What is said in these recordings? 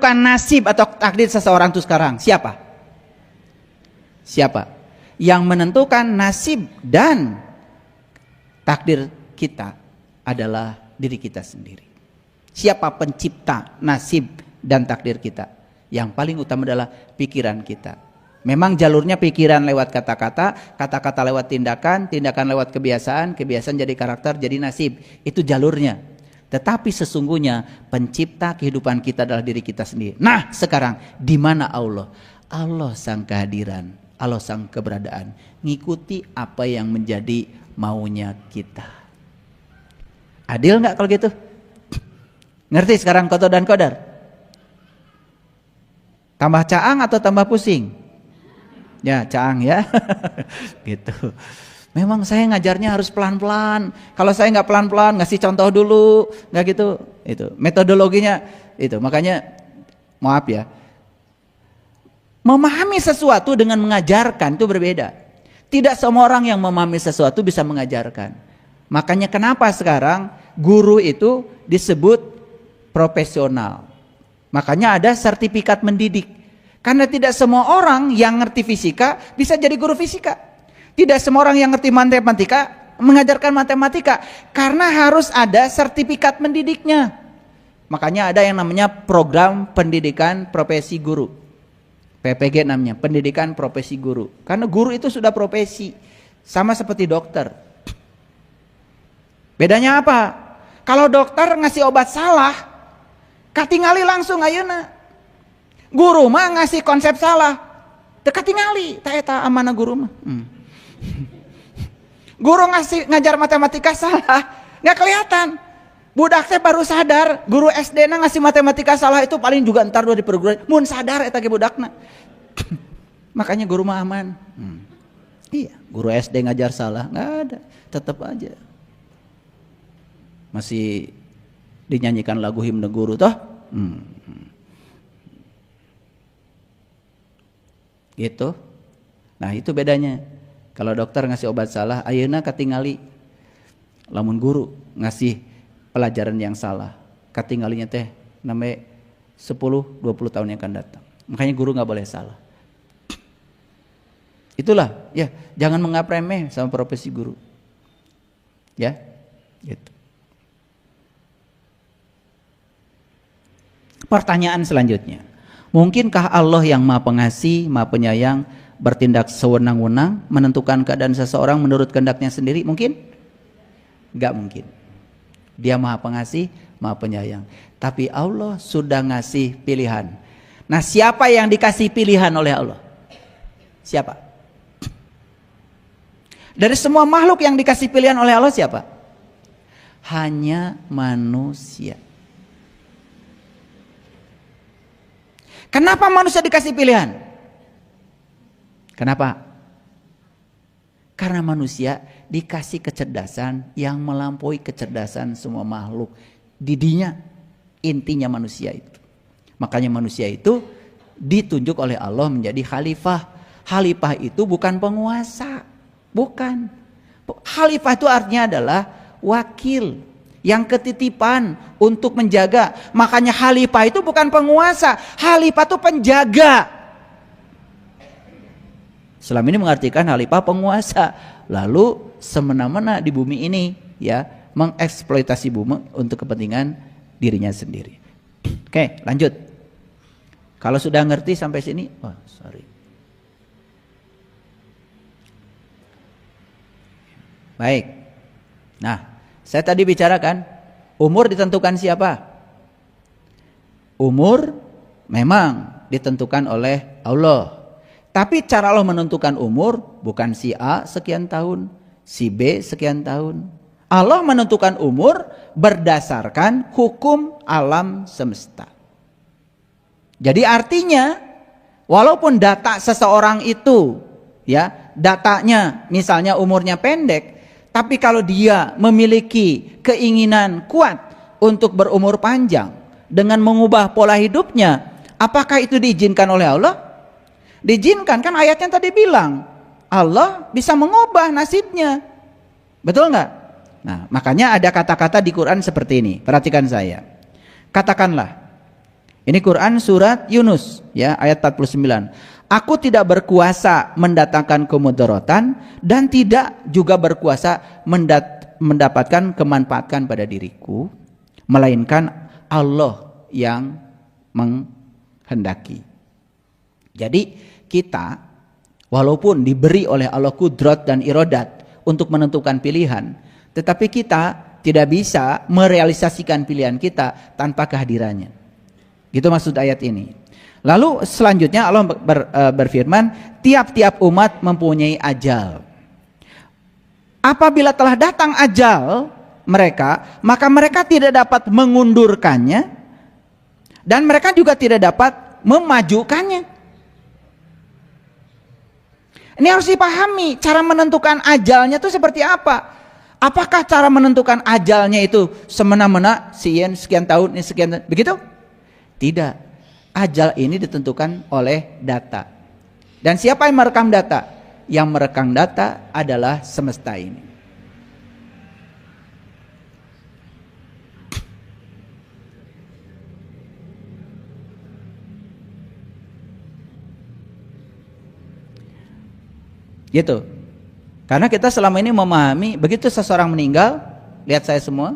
menentukan nasib atau takdir seseorang itu sekarang? Siapa? Siapa? Yang menentukan nasib dan takdir kita adalah diri kita sendiri. Siapa pencipta nasib dan takdir kita? Yang paling utama adalah pikiran kita. Memang jalurnya pikiran lewat kata-kata, kata-kata lewat tindakan, tindakan lewat kebiasaan, kebiasaan jadi karakter, jadi nasib. Itu jalurnya. Tetapi sesungguhnya pencipta kehidupan kita adalah diri kita sendiri. Nah, sekarang di mana Allah? Allah sang kehadiran, Allah sang keberadaan. Ngikuti apa yang menjadi maunya kita. Adil nggak kalau gitu? Ngerti sekarang qada dan qadar? Tambah caang atau tambah pusing? Ya, caang ya. Gitu. Memang saya ngajarnya harus pelan-pelan. Kalau saya nggak pelan-pelan, ngasih contoh dulu, nggak gitu. Itu metodologinya itu. Makanya maaf ya. Memahami sesuatu dengan mengajarkan itu berbeda. Tidak semua orang yang memahami sesuatu bisa mengajarkan. Makanya kenapa sekarang guru itu disebut profesional. Makanya ada sertifikat mendidik. Karena tidak semua orang yang ngerti fisika bisa jadi guru fisika. Tidak semua orang yang ngerti matematika mengajarkan matematika. Karena harus ada sertifikat mendidiknya. Makanya ada yang namanya program pendidikan profesi guru. PPG namanya, pendidikan profesi guru. Karena guru itu sudah profesi. Sama seperti dokter. Bedanya apa? Kalau dokter ngasih obat salah, katingali langsung ayeuna. Guru mah ngasih konsep salah, teu katingali, ta eta amanah guru mah. Guru ngajar matematika salah, nggak kelihatan. Budak teh baru sadar, guru SD na ngasih matematika salah itu paling juga entar di perguruan. Mun sadar eta ge budakna. Makanya guru mah aman. Iya, guru SD ngajar salah, nggak ada, tetap aja. Masih dinyanyikan lagu himne guru toh? Gitu. Nah, itu bedanya. Kalau dokter ngasih obat salah, ayeuna katingali. Lamun guru ngasih pelajaran yang salah, katingalinya teh namanya 10-20 tahun yang akan datang. Makanya guru nggak boleh salah. Itulah, ya, jangan menganggap remeh sama profesi guru. Ya, gitu. Pertanyaan selanjutnya, mungkinkah Allah yang Maha Pengasih, Maha Penyayang bertindak sewenang-wenang menentukan keadaan seseorang menurut kehendaknya sendiri? Mungkin? Enggak mungkin. Dia Maha Pengasih, Maha Penyayang. Tapi Allah sudah ngasih pilihan. Nah, siapa yang dikasih pilihan oleh Allah? Siapa? Dari semua makhluk yang dikasih pilihan oleh Allah siapa? Hanya manusia. Kenapa manusia dikasih pilihan? Kenapa? Karena manusia dikasih kecerdasan yang melampaui kecerdasan semua makhluk. Didinya intinya manusia itu. Makanya manusia itu ditunjuk oleh Allah menjadi khalifah. Khalifah itu bukan penguasa, bukan. Khalifah itu artinya adalah wakil yang ketitipan untuk menjaga. Makanya khalifah itu bukan penguasa, khalifah itu penjaga. Selama ini mengartikan khalifah penguasa, lalu semena-mena di bumi ini ya mengeksploitasi bumi untuk kepentingan dirinya sendiri. Oke, lanjut. Kalau sudah ngerti sampai sini, sorry. Baik. Nah, saya tadi bicarakan umur ditentukan siapa? Umur memang ditentukan oleh Allah. Tapi cara Allah menentukan umur bukan si A sekian tahun, si B sekian tahun. Allah menentukan umur berdasarkan hukum alam semesta. Jadi artinya walaupun data seseorang itu ya, datanya misalnya umurnya pendek, tapi kalau dia memiliki keinginan kuat untuk berumur panjang dengan mengubah pola hidupnya, apakah itu diizinkan oleh Allah? Diizinkan, kan ayatnya tadi bilang Allah bisa mengubah nasibnya. Betul nggak? Nah, makanya ada kata-kata di Quran seperti ini. Perhatikan saya. Katakanlah, Ini Quran surat Yunus ya ayat 49. Aku tidak berkuasa mendatangkan kemudaratan dan tidak juga berkuasa mendapatkan kemanfaatan pada diriku, melainkan Allah yang menghendaki. Jadi kita walaupun diberi oleh Allah kudrat dan iradat untuk menentukan pilihan, tetapi kita tidak bisa merealisasikan pilihan kita tanpa kehadirannya. Gitu maksud ayat ini. Lalu selanjutnya Allah berfirman, tiap-tiap umat mempunyai ajal. Apabila telah datang ajal mereka, maka mereka tidak dapat mengundurkannya dan mereka juga tidak dapat memajukannya. Ini harus dipahami, cara menentukan ajalnya itu seperti apa. Apakah cara menentukan ajalnya itu semena-mena sekian tahun, sekian begitu? Tidak. Ajal ini ditentukan oleh data. Dan siapa yang merekam data? Yang merekam data adalah semesta ini. Gitu. Karena kita selama ini memahami begitu seseorang meninggal, lihat saya semua,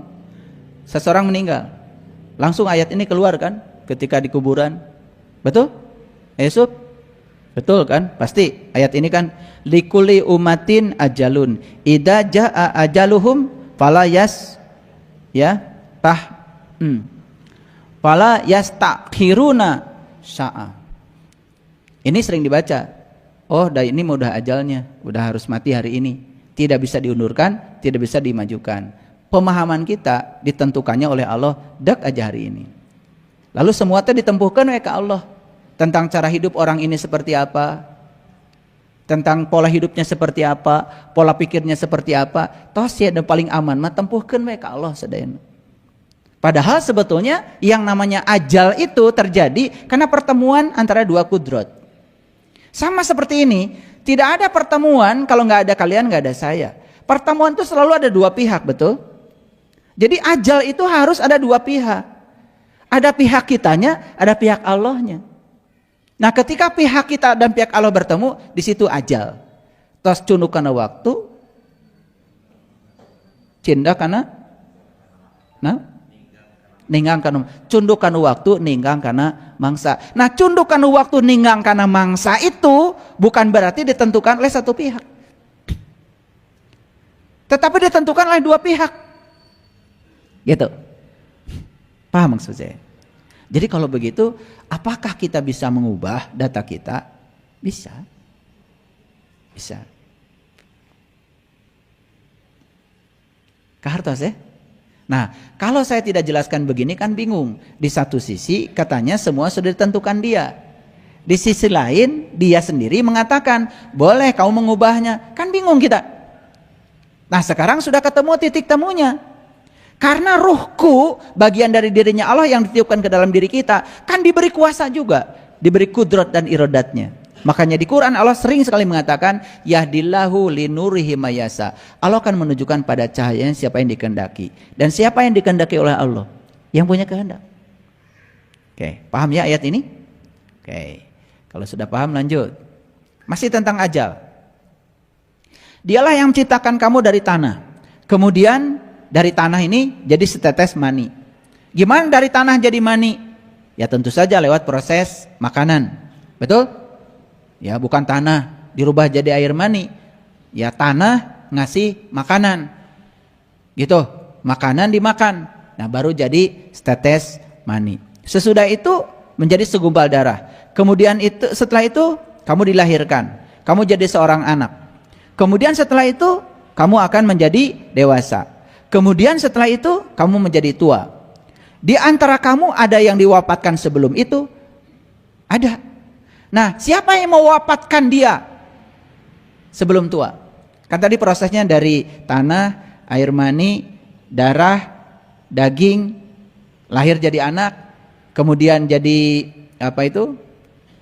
seseorang meninggal, langsung ayat ini keluar kan ketika di kuburan. Betul? Yusuf? Betul kan? Pasti ayat ini kan likulli umatin ajalun idza jaa ajaluhum fala yastakhiruna sa'a. Ini sering dibaca. Oh, ini udah ajalnya, udah harus mati hari ini. Tidak bisa diundurkan, tidak bisa dimajukan. Pemahaman kita ditentukannya oleh Allah dak aja hari ini. Lalu semua itu ditempuhkan oleh Allah. Tentang cara hidup orang ini seperti apa, tentang pola hidupnya seperti apa, pola pikirnya seperti apa. Toh sih ada paling aman mah tempuhkan oleh Allah sadayana. Padahal sebetulnya yang namanya ajal itu terjadi karena pertemuan antara dua kudrat. Sama seperti ini, tidak ada pertemuan kalau nggak ada kalian, nggak ada saya. Pertemuan itu selalu ada dua pihak, betul? Jadi ajal itu harus ada dua pihak. Ada pihak kitanya, ada pihak Allahnya. Nah, ketika pihak kita dan pihak Allah bertemu, di situ ajal. Tos cunduk kana waktu, cinda kana, ninggang kana, cunduk kana waktu, ninggang kana mangsa. Nah, cunduk kana waktu, ninggang kana mangsa itu bukan berarti ditentukan oleh satu pihak, tetapi ditentukan oleh dua pihak. Gitu. Paham maksud saya? Jadi kalau begitu, apakah kita bisa mengubah data kita? Bisa. Bisa. Kahartos ya? Nah, kalau saya tidak jelaskan begini kan bingung. Di satu sisi katanya semua sudah ditentukan dia. Di sisi lain dia sendiri mengatakan, boleh kau mengubahnya. Kan bingung kita. Nah, sekarang sudah ketemu titik temunya. Karena ruhku, bagian dari dirinya Allah yang ditiupkan ke dalam diri kita, kan diberi kuasa juga, diberi kudrat dan iradatnya. Makanya di Quran Allah sering sekali mengatakan, yahdillahu linurihi mayasa. Allah akan menunjukkan pada cahayanya siapa yang dikehendaki. Dan siapa yang dikehendaki oleh Allah? Yang punya kehendak. Oke, paham ya ayat ini? Oke, kalau sudah paham lanjut. Masih tentang ajal. Dialah yang menciptakan kamu dari tanah. Kemudian dari tanah ini jadi setetes mani. Gimana dari tanah jadi mani? Ya tentu saja lewat proses makanan. Betul? Ya bukan tanah dirubah jadi air mani. Ya tanah ngasih makanan. Gitu. Makanan dimakan. Nah baru jadi setetes mani. Sesudah itu menjadi segumpal darah. Kemudian setelah itu kamu dilahirkan. Kamu jadi seorang anak. Kemudian setelah itu kamu akan menjadi dewasa. Kemudian setelah itu kamu menjadi tua. Di antara kamu ada yang diwafatkan sebelum itu? Ada. Nah, siapa yang mewafatkan dia sebelum tua? Kan tadi prosesnya dari tanah, air mani, darah, daging, lahir jadi anak, kemudian jadi apa itu?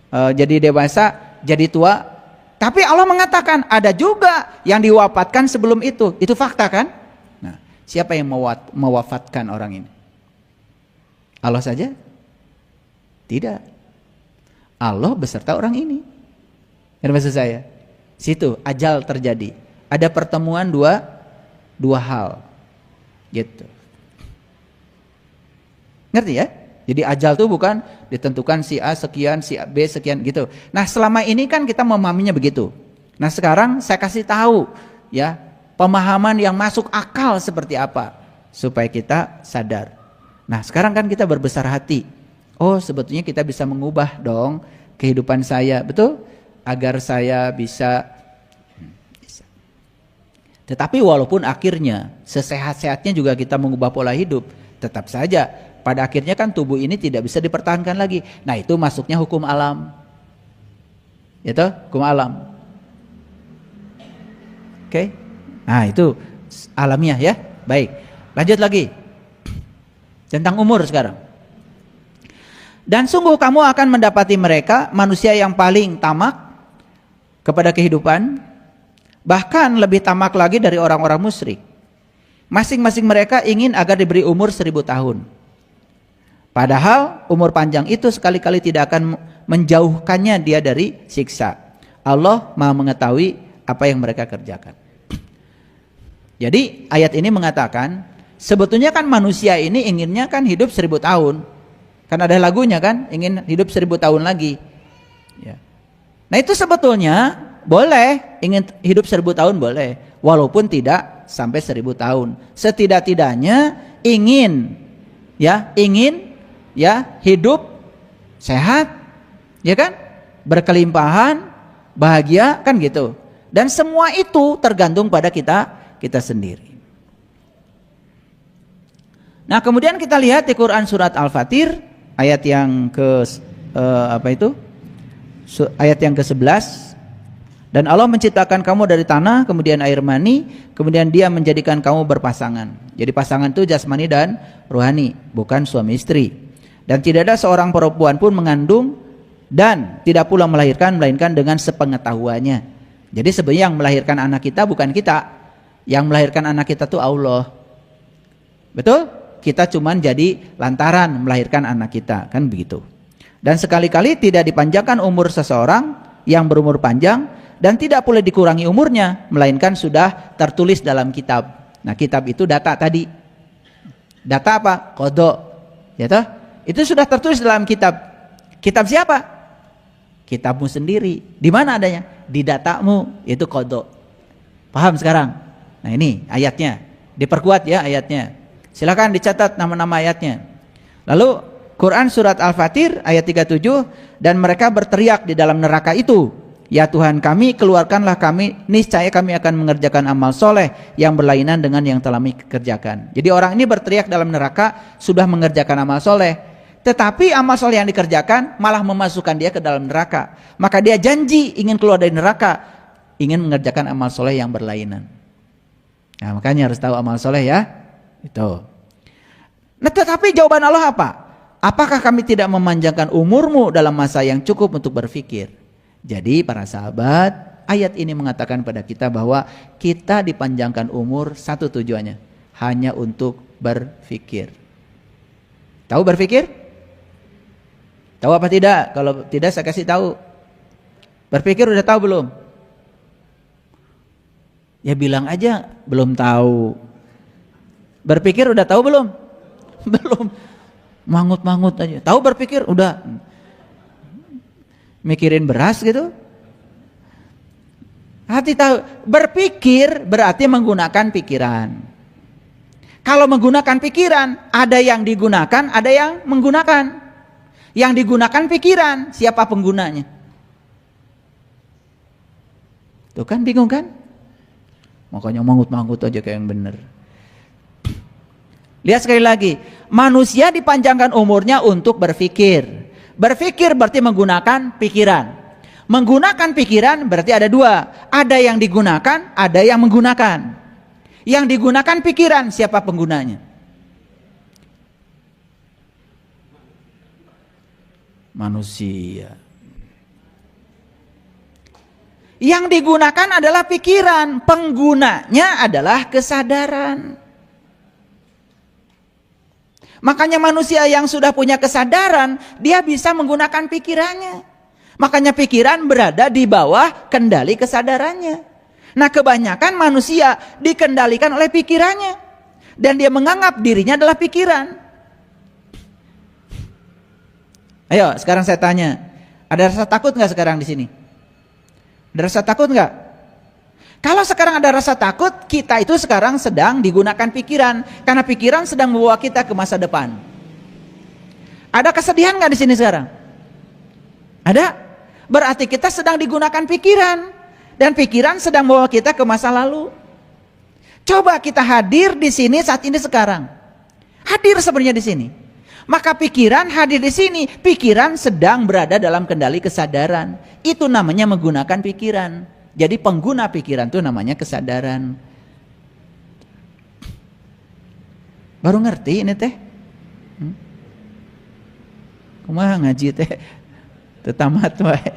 Jadi dewasa, jadi tua. Tapi Allah mengatakan ada juga yang diwafatkan sebelum itu. Itu fakta kan? Nah, siapa yang mewafatkan orang ini? Allah saja? Tidak. Allah beserta orang ini. Ngerti maksud saya? Situ ajal terjadi. Ada pertemuan dua hal. Gitu. Ngerti ya? Jadi ajal itu bukan ditentukan si A sekian, si B sekian gitu. Nah, selama ini kan kita memahaminya begitu. Nah, sekarang saya kasih tahu ya, pemahaman yang masuk akal seperti apa supaya kita sadar. Nah, sekarang kan kita berbesar hati. Oh, sebetulnya kita bisa mengubah dong kehidupan saya, betul? Agar saya bisa. Tetapi walaupun akhirnya sesehat-sehatnya juga kita mengubah pola hidup, tetap saja pada akhirnya kan tubuh ini tidak bisa dipertahankan lagi. Nah, itu masuknya hukum alam. Itu hukum alam. Oke. Nah, itu alamiah ya. Baik. Lanjut lagi. Tentang umur sekarang. Dan sungguh kamu akan mendapati mereka manusia yang paling tamak kepada kehidupan, bahkan lebih tamak lagi dari orang-orang musyrik. Masing-masing mereka ingin agar diberi umur 1000 tahun. Padahal umur panjang itu sekali-kali tidak akan menjauhkannya dia dari siksa. Allah Maha mengetahui apa yang mereka kerjakan. Jadi ayat ini mengatakan sebetulnya kan manusia ini inginnya kan hidup 1000 tahun. Kan ada lagunya kan, ingin hidup 1000 tahun lagi ya. Nah, itu sebetulnya boleh, ingin hidup 1000 tahun boleh, walaupun tidak sampai 1000 tahun. Setidak-tidaknya ingin hidup sehat, ya kan, berkelimpahan, bahagia, kan gitu. Dan semua itu tergantung pada kita sendiri. Nah, kemudian kita lihat di Quran surat Al-Fatir ayat yang ayat yang ke-11. Dan Allah menciptakan kamu dari tanah, kemudian air mani, kemudian Dia menjadikan kamu berpasangan. Jadi pasangan itu jasmani dan rohani, bukan suami istri. Dan tidak ada seorang perempuan pun mengandung dan tidak pula melahirkan, melainkan dengan sepengetahuannya. Jadi sebenarnya yang melahirkan anak kita bukan kita. Yang melahirkan anak kita itu Allah. Betul? Kita cuman jadi lantaran melahirkan anak kita, kan begitu. Dan sekali-kali tidak dipanjangkan umur seseorang yang berumur panjang, dan tidak boleh dikurangi umurnya, melainkan sudah tertulis dalam kitab. Nah, kitab itu data tadi. Data apa? Qadha. Ya toh? Itu sudah tertulis dalam kitab. Kitab siapa? Kitabmu sendiri. Di mana adanya? Di datamu, yaitu qadha. Paham sekarang? Nah, ini ayatnya. Diperkuat ya ayatnya. Silakan dicatat nama-nama ayatnya. Lalu Quran surat Al-Fatir ayat 37, dan mereka berteriak di dalam neraka itu, ya Tuhan kami, keluarkanlah kami, niscaya kami akan mengerjakan amal soleh yang berlainan dengan yang telah kami kerjakan. Jadi orang ini berteriak dalam neraka sudah mengerjakan amal soleh, tetapi amal soleh yang dikerjakan malah memasukkan dia ke dalam neraka. Maka dia janji ingin keluar dari neraka, ingin mengerjakan amal soleh yang berlainan. Nah, makanya harus tahu amal soleh ya. Itu. Nah, tetapi jawaban Allah apa? Apakah kami tidak memanjangkan umurmu dalam masa yang cukup untuk berpikir? Jadi para sahabat, ayat ini mengatakan pada kita bahwa kita dipanjangkan umur satu tujuannya, hanya untuk berpikir. Tahu berpikir? Tahu apa tidak? Kalau tidak saya kasih tahu. Berpikir udah tahu belum? Ya bilang aja belum tahu. Berpikir udah tahu belum? Belum. Mangut-mangut aja. Tahu berpikir udah. Mikirin beras gitu. Hati tahu. Berpikir berarti menggunakan pikiran. Kalau menggunakan pikiran, ada yang digunakan, ada yang menggunakan. Yang digunakan pikiran, siapa penggunanya? Tuh kan bingung kan? Makanya mangut-mangut aja kayak yang bener. Lihat sekali lagi, manusia dipanjangkan umurnya untuk berpikir. Berpikir berarti menggunakan pikiran. Menggunakan pikiran berarti ada dua. Ada yang digunakan, ada yang menggunakan. Yang digunakan pikiran, siapa penggunanya? Manusia. Yang digunakan adalah pikiran, penggunanya adalah kesadaran. Makanya manusia yang sudah punya kesadaran, dia bisa menggunakan pikirannya. Makanya pikiran berada di bawah kendali kesadarannya. Nah, kebanyakan manusia dikendalikan oleh pikirannya. Dan dia menganggap dirinya adalah pikiran. Ayo, sekarang saya tanya. Ada rasa takut nggak sekarang di sini? Ada rasa takut nggak? Kalau sekarang ada rasa takut, kita itu sekarang sedang digunakan pikiran. Karena pikiran sedang membawa kita ke masa depan. Ada kesedihan nggak di sini sekarang? Ada? Berarti kita sedang digunakan pikiran. Dan pikiran sedang membawa kita ke masa lalu. Coba kita hadir di sini saat ini sekarang. Hadir sebenarnya di sini. Maka pikiran hadir di sini. Pikiran sedang berada dalam kendali kesadaran. Itu namanya menggunakan pikiran. Jadi pengguna pikiran itu namanya kesadaran. Baru ngerti ini teh? Kumaha ngaji teh? Tetamat wae.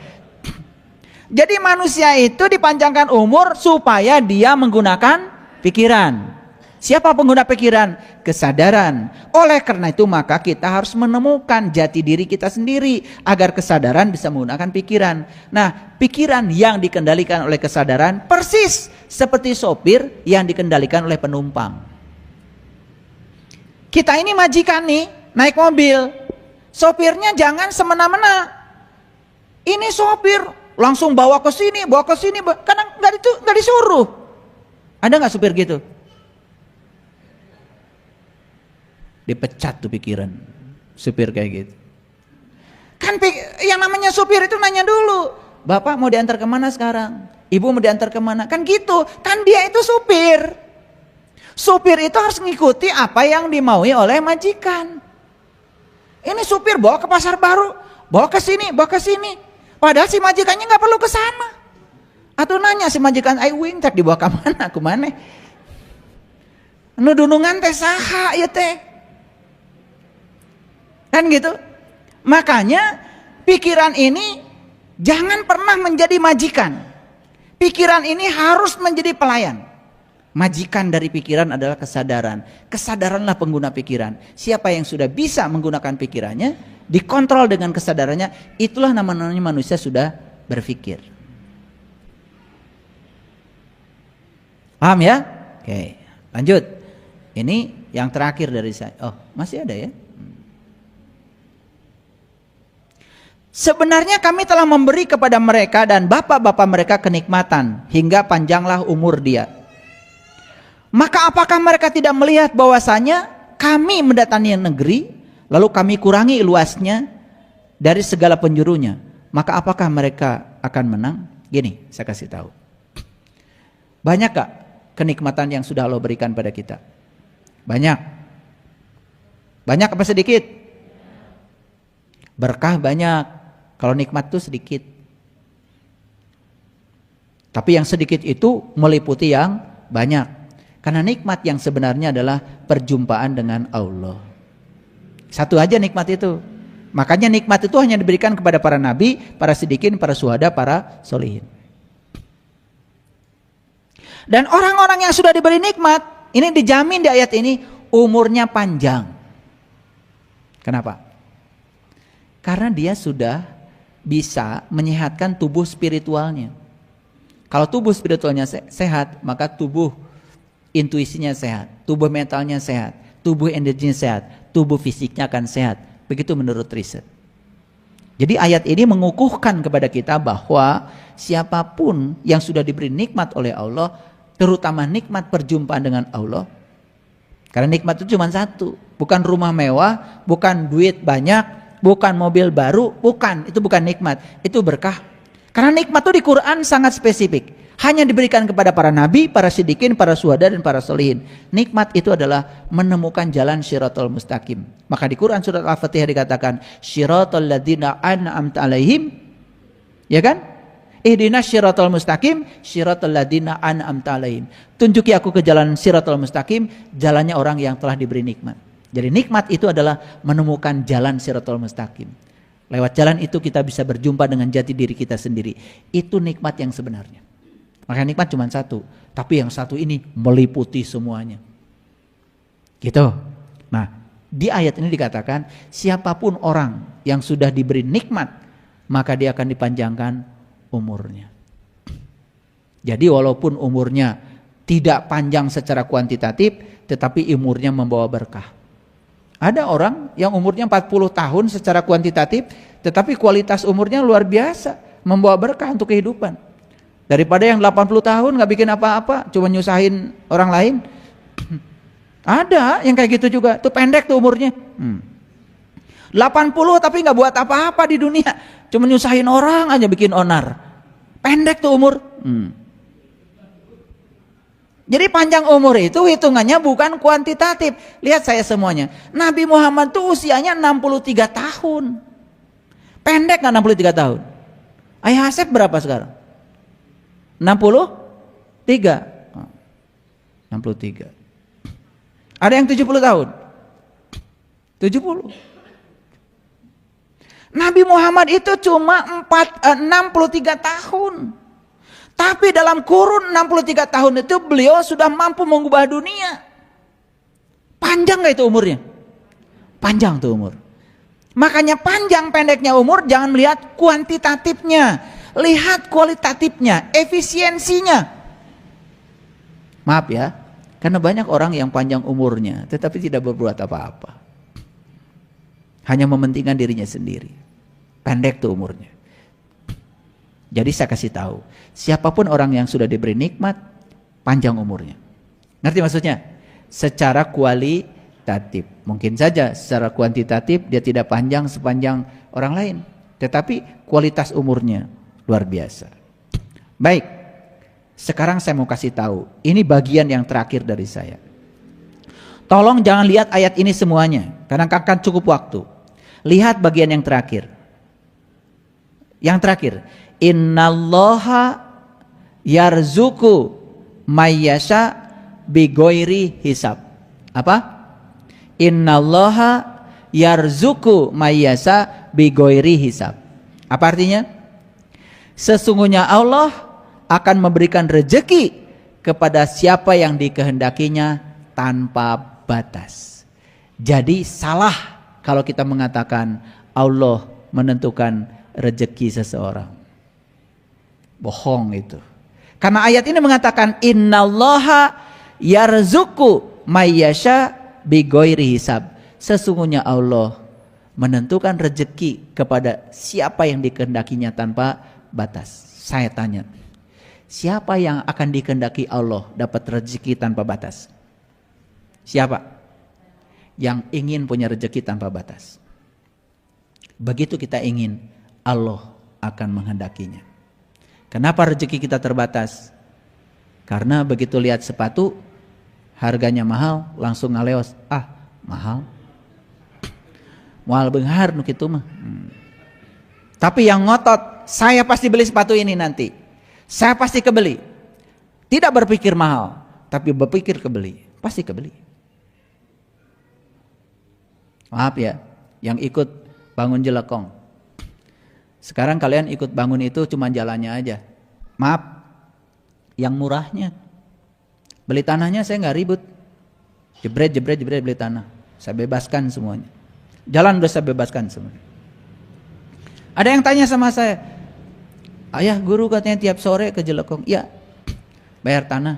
Jadi manusia itu dipanjangkan umur supaya dia menggunakan pikiran. Siapa pengguna pikiran? Kesadaran. Oleh karena itu maka kita harus menemukan jati diri kita sendiri agar kesadaran bisa menggunakan pikiran. Nah, pikiran yang dikendalikan oleh kesadaran persis seperti sopir yang dikendalikan oleh penumpang. Kita ini majikan nih, naik mobil. Sopirnya jangan semena-mena. Ini sopir langsung bawa ke sini, karena nggak disuruh. Ada nggak supir gitu? Dipecat tuh pikiran, supir kayak gitu. Kan yang namanya supir itu nanya dulu, Bapak mau diantar kemana sekarang? Ibu mau diantar kemana? Kan gitu, kan dia itu supir. Supir itu harus mengikuti apa yang dimaui oleh majikan. Ini supir bawa ke pasar baru, bawa ke sini, bawa ke sini. Padahal si majikannya nggak perlu ke sana. Atau nanya si majikan, "Ai wing tak dibawa ke mana? Ke mana?" Nu dunungan teh saha ya teh. Kan gitu. Makanya pikiran ini jangan pernah menjadi majikan. Pikiran ini harus menjadi pelayan. Majikan dari pikiran adalah kesadaran. Kesadaranlah pengguna pikiran. Siapa yang sudah bisa menggunakan pikirannya, dikontrol dengan kesadarannya, itulah namanya manusia sudah berpikir. Paham ya? Oke, lanjut. Ini yang terakhir dari saya. Oh, masih ada ya? Sebenarnya kami telah memberi kepada mereka dan bapak-bapak mereka kenikmatan hingga panjanglah umur dia. Maka apakah mereka tidak melihat bahwasanya kami mendatangi negeri, lalu kami kurangi luasnya dari segala penjurunya? Maka apakah mereka akan menang? Gini, saya kasih tahu. Banyak gak kenikmatan yang sudah Allah berikan pada kita? Banyak. Banyak apa sedikit? Berkah banyak. Kalau nikmat itu sedikit. Tapi yang sedikit itu meliputi yang banyak. Karena nikmat yang sebenarnya adalah perjumpaan dengan Allah. Satu aja nikmat itu. Makanya nikmat itu hanya diberikan kepada para nabi, para siddiqin, para syuhada, para sholihin. Dan orang-orang yang sudah diberi nikmat, ini dijamin di ayat ini, umurnya panjang. Kenapa? Karena dia sudah bisa menyehatkan tubuh spiritualnya. Kalau tubuh spiritualnya sehat, maka tubuh intuisinya sehat, tubuh mentalnya sehat, tubuh energinya sehat, tubuh fisiknya akan sehat. Begitu menurut riset. Jadi ayat ini mengukuhkan kepada kita bahwa siapapun yang sudah diberi nikmat oleh Allah, terutama nikmat perjumpaan dengan Allah. Karena nikmat itu cuma satu, bukan rumah mewah, bukan duit banyak, bukan mobil baru, bukan, itu bukan nikmat, itu berkah. Karena nikmat itu di Quran sangat spesifik. Hanya diberikan kepada para nabi, para siddiqin, para syuhada, dan para sholihin. Nikmat itu adalah menemukan jalan syiratal mustaqim. Maka di Quran surat Al-Fatihah dikatakan syiratal ladzina an'amta alaihim. Ya kan? Ihdinas syiratal mustaqim, syiratal ladzina an'amta alaihim. Tunjuki aku ke jalan syiratal mustaqim, jalannya orang yang telah diberi nikmat. Jadi nikmat itu adalah menemukan jalan syiratal mustaqim. Lewat jalan itu kita bisa berjumpa dengan jati diri kita sendiri. Itu nikmat yang sebenarnya. Maka nikmat cuma satu, tapi yang satu ini meliputi semuanya. Gitu. Nah, Di ayat ini dikatakan, siapapun orang yang sudah diberi nikmat, maka dia akan dipanjangkan umurnya. Jadi walaupun umurnya tidak panjang secara kuantitatif, tetapi umurnya membawa berkah. Ada orang yang umurnya 40 tahun secara kuantitatif, tetapi kualitas umurnya luar biasa, membawa berkah untuk kehidupan. Daripada yang 80 tahun gak bikin apa-apa, cuma nyusahin orang lain. Ada yang kayak gitu juga, tuh pendek tuh umurnya. 80 tapi gak buat apa-apa di dunia, cuma nyusahin orang aja, bikin onar. Pendek tuh umur. Jadi panjang umur itu hitungannya bukan kuantitatif. Lihat saya semuanya. Nabi Muhammad tuh usianya 63 tahun. Pendek gak 63 tahun? Ayah Asep berapa sekarang? 63. 63. Ada yang 70 tahun? 70. Nabi Muhammad itu cuma 63 tahun. Tapi dalam kurun 63 tahun itu beliau sudah mampu mengubah dunia. Panjang gak itu umurnya? Panjang tuh umur. Makanya panjang pendeknya umur jangan melihat kuantitatifnya, lihat kualitatifnya, efisiensinya. Maaf ya, karena banyak orang yang panjang umurnya tetapi tidak berbuat apa-apa. Hanya mementingkan dirinya sendiri. Pendek tuh umurnya. Jadi saya kasih tahu, siapapun orang yang sudah diberi nikmat, panjang umurnya. Ngerti maksudnya? Secara kualitatif. Mungkin saja secara kuantitatif dia tidak panjang sepanjang orang lain, tetapi kualitas umurnya luar biasa. Baik, sekarang saya mau kasih tahu, ini bagian yang terakhir dari saya. Tolong jangan lihat ayat ini semuanya, karena akan cukup waktu. Lihat bagian yang terakhir. Yang terakhir, innallaha yarzuku mayyasha bigoiri hisab. Apa? Innallaha yarzuku mayyasha bigoiri hisab. Apa artinya? Sesungguhnya Allah akan memberikan rezeki kepada siapa yang dikehendakinya tanpa batas. Jadi salah kalau kita mengatakan Allah menentukan rezeki seseorang. Bohong itu. Karena ayat ini mengatakan innallaha yarzuku mayyasha bigoiri hisab. Sesungguhnya Allah menentukan rezeki kepada siapa yang dikehendakinya tanpa batas. Saya tanya, siapa yang akan dikehendaki Allah dapat rezeki tanpa batas? Siapa? Yang ingin punya rezeki tanpa batas. Begitu kita ingin, Allah akan menghendakinya. Kenapa rezeki kita terbatas? Karena begitu lihat sepatu harganya mahal, langsung ngaleos, mahal. Moal beunghar nu kitu mah. Tapi yang ngotot, saya pasti beli sepatu ini nanti. Saya pasti kebeli. Tidak berpikir mahal, tapi berpikir kebeli, pasti kebeli. Maaf ya, yang ikut bangun Jelekong. Sekarang kalian ikut bangun itu cuma jalannya aja. Maaf, yang murahnya. Beli tanahnya saya nggak ribut. Jebret beli tanah. Saya bebaskan semuanya. Jalan udah saya bebaskan semuanya. Ada yang tanya sama saya, ayah guru katanya tiap sore ke Jelekong. Iya, bayar tanah.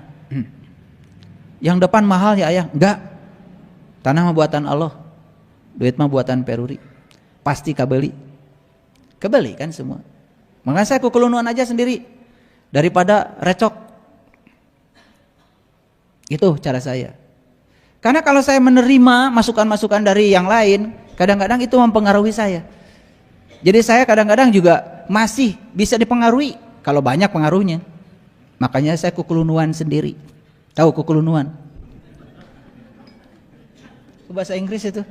Yang depan mahal ya ayah? Enggak. Tanah mah buatan Allah. Duit mah buatan Peruri. Pasti kabeli. Kebeli kan semua. Makanya saya kukulunuan aja sendiri daripada recok. Itu cara saya. Karena kalau saya menerima masukan-masukan dari yang lain, kadang-kadang itu mempengaruhi saya. Jadi saya kadang-kadang juga masih bisa dipengaruhi kalau banyak pengaruhnya. Makanya saya kukulunuan sendiri. Tahu kukulunuan? Bahasa Inggris itu.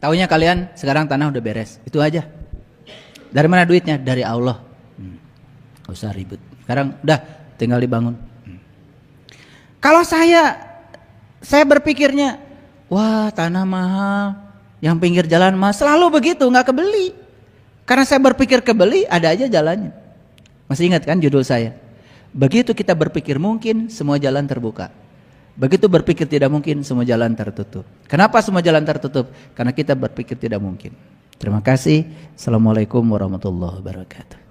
Taunya kalian sekarang tanah udah beres, itu aja. Dari mana duitnya? Dari Allah. Gak usah ribut. Sekarang udah tinggal dibangun. Kalau saya berpikirnya, wah tanah mahal, yang pinggir jalan mahal, selalu begitu, nggak kebeli. Karena saya berpikir kebeli, ada aja jalannya. Masih ingat kan judul saya? Begitu kita berpikir mungkin, semua jalan terbuka. Begitu berpikir tidak mungkin, semua jalan tertutup. Kenapa semua jalan tertutup? Karena kita berpikir tidak mungkin. Terima kasih. Assalamualaikum warahmatullahi wabarakatuh.